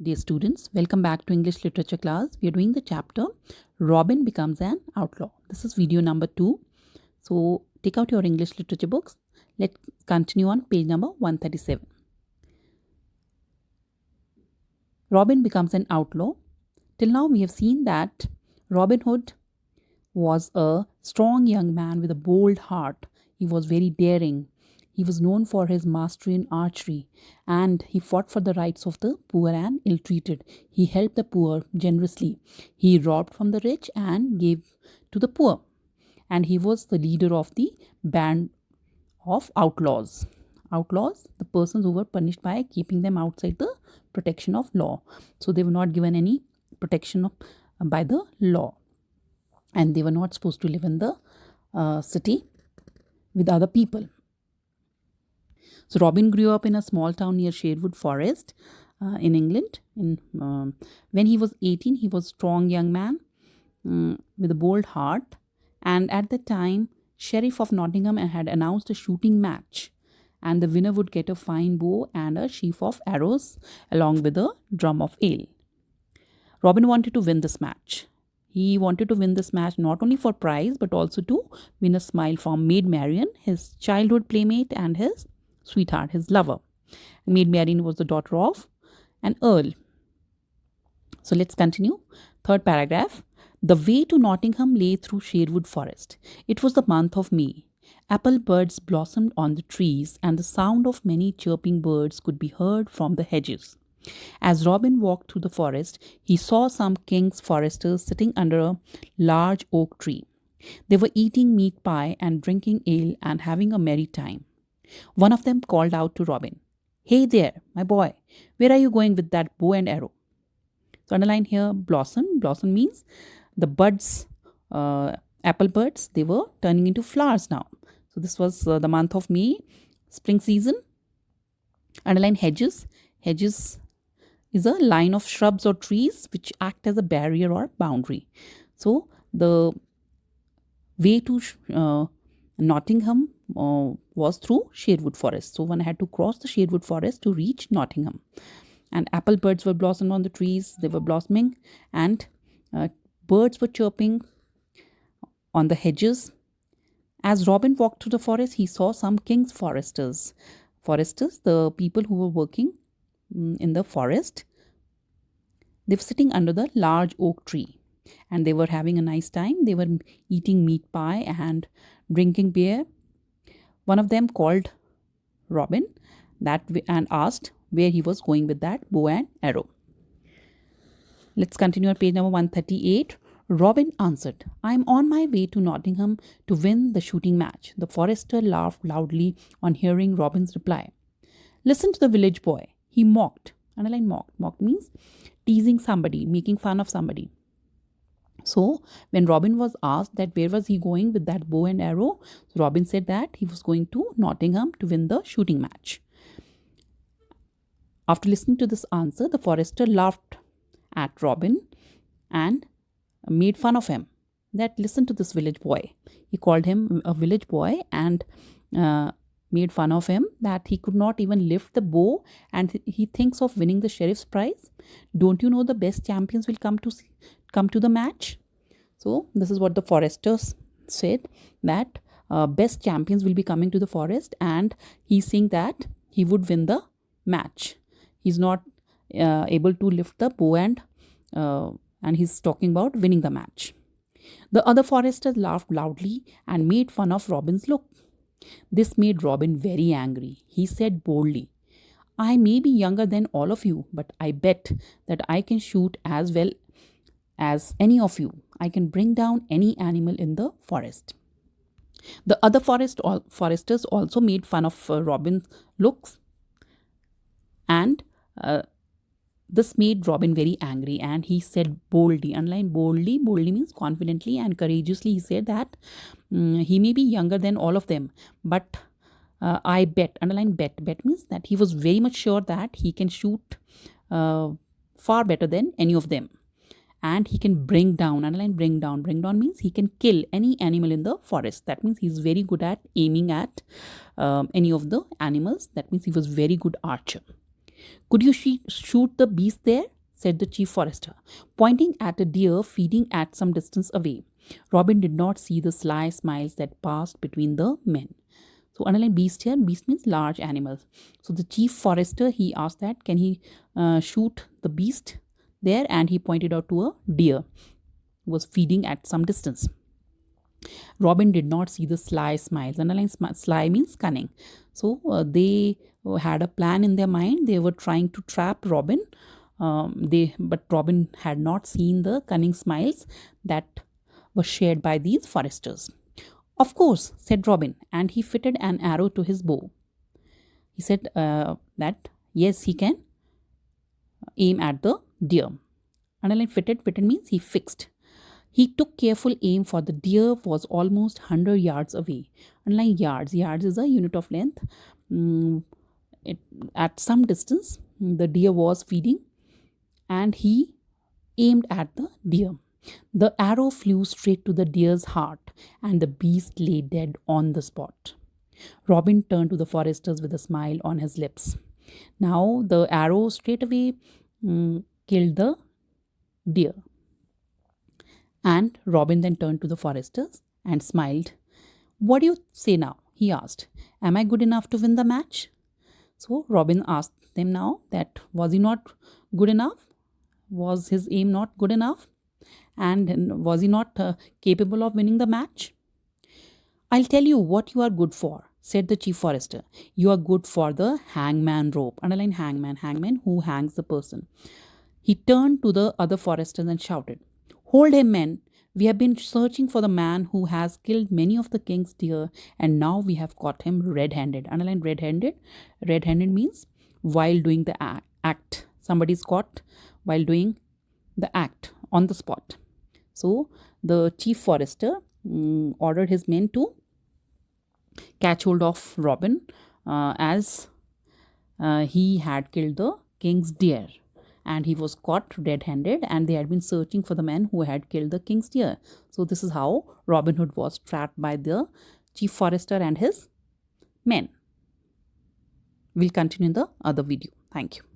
Dear students, welcome back to English Literature class. We are doing the chapter Robin Becomes an Outlaw. This is video number 2. So take out your English literature books. Let's continue on page number 137. Robin becomes an outlaw. Till now we have seen that Robin Hood was a strong young man with a bold heart. He was very daring. He was known for his mastery in archery, and he fought for the rights of the poor and ill treated. He helped the poor generously. He robbed from the rich and gave to the poor. And he was the leader of the band of outlaws. Outlaws, the persons who were punished by keeping them outside the protection of law. So they were not given any protection by the law, and they were not supposed to live in the city with other people. So Robin grew up in a small town near Sherwood Forest in England. When he was 18, he was a strong young man with a bold heart. And at the time, Sheriff of Nottingham had announced a shooting match. And the winner would get a fine bow and a sheaf of arrows along with a drum of ale. Robin wanted to win this match. He wanted to win this match not only for prize but also to win a smile from Maid Marian, his childhood playmate and his sweetheart, his lover. Maid Marian was the daughter of an earl. So let's continue. Third paragraph. The way to Nottingham lay through Sherwood Forest. It was the month of May. Apple buds blossomed on the trees, and the sound of many chirping birds could be heard from the hedges. As Robin walked through the forest, he saw some king's foresters sitting under a large oak tree. They were eating meat pie and drinking ale and having a merry time. One of them called out to Robin, "Hey there, my boy, where are you going with that bow and arrow?" So underline here blossom. Blossom means the buds, apple buds, they were turning into flowers now. So this was the month of May, spring season. Underline hedges. Hedges is a line of shrubs or trees which act as a barrier or boundary. So the way to Nottingham was through Sherwood Forest. So one had to cross the Sherwood Forest to reach Nottingham. And apple buds were blossoming on the trees. They were blossoming, and birds were chirping on the hedges. As Robin walked through the forest, he saw some king's foresters. Foresters, the people who were working in the forest. They were sitting under the large oak tree, and they were having a nice time. They were eating meat pie and drinking beer. One of them called Robin and asked where he was going with that bow and arrow. Let's continue on page number 138. Robin answered, "I am on my way to Nottingham to win the shooting match." The forester laughed loudly on hearing Robin's reply. "Listen to the village boy," he mocked. Underline mocked. Mocked means teasing somebody, making fun of somebody. So when Robin was asked that where was he going with that bow and arrow, Robin said that he was going to Nottingham to win the shooting match. After listening to this answer, the forester laughed at Robin and made fun of him. That listen to this village boy. He called him a village boy and made fun of him that he could not even lift the bow and he thinks of winning the sheriff's prize. Don't you know the best champions will come to the match? So this is what the foresters said, that best champions will be coming to the forest, and he's saying that he would win the match. He's not able to lift the bow and he's talking about winning the match. The other foresters laughed loudly and made fun of Robin's look. This made Robin very angry. He said boldly, "I may be younger than all of you, but I bet that I can shoot as well as any of you. I can bring down any animal in the forest." The other foresters also made fun of Robin's looks, and this made Robin very angry, and he said boldly, underline boldly, boldly means confidently and courageously, he said that he may be younger than all of them, but I bet, underline bet, bet means that he was very much sure that he can shoot far better than any of them. And he can bring down, underline bring down means he can kill any animal in the forest. That means he's very good at aiming at any of the animals. That means he was very good archer. "Could you shoot the beast there?" said the chief forester, pointing at a deer feeding at some distance away. Robin did not see the sly smiles that passed between the men. So underline beast here. Beast means large animals. So the chief forester, he asked that, can he shoot the beast there? And he pointed out to a deer who was feeding at some distance. Robin did not see the sly smiles. Underline sly means cunning. So they had a plan in their mind. They were trying to trap Robin. But Robin had not seen the cunning smiles that were shared by these foresters. "Of course," said Robin, and he fitted an arrow to his bow. He said that yes, he can aim at the deer. Underline fitted. Fitted means he fixed. He took careful aim, for the deer was almost 100 yards away. Underline yards. Yards is a unit of length. At some distance, the deer was feeding, and he aimed at the deer. The arrow flew straight to the deer's heart, and the beast lay dead on the spot. Robin turned to the foresters with a smile on his lips. Now the arrow straight away killed the deer. And Robin then turned to the foresters and smiled. "What do you say now?" he asked. "Am I good enough to win the match?" So Robin asked them now that was he not good enough? Was his aim not good enough? And was he not capable of winning the match? "I'll tell you what you are good for," said the chief forester. "You are good for the hangman rope." Underline hangman. Hangman, who hangs the person. He turned to the other foresters and shouted, "Hold him, men. We have been searching for the man who has killed many of the king's deer, and now we have caught him red-handed." Underline red-handed. Red-handed means while doing the act. Somebody is caught while doing the act on the spot. So the chief forester ordered his men to catch hold of Robin as he had killed the king's deer, and he was caught red-handed, and they had been searching for the man who had killed the king's deer. So this is how Robin Hood was trapped by the chief forester and his men. We'll continue in the other video. Thank you.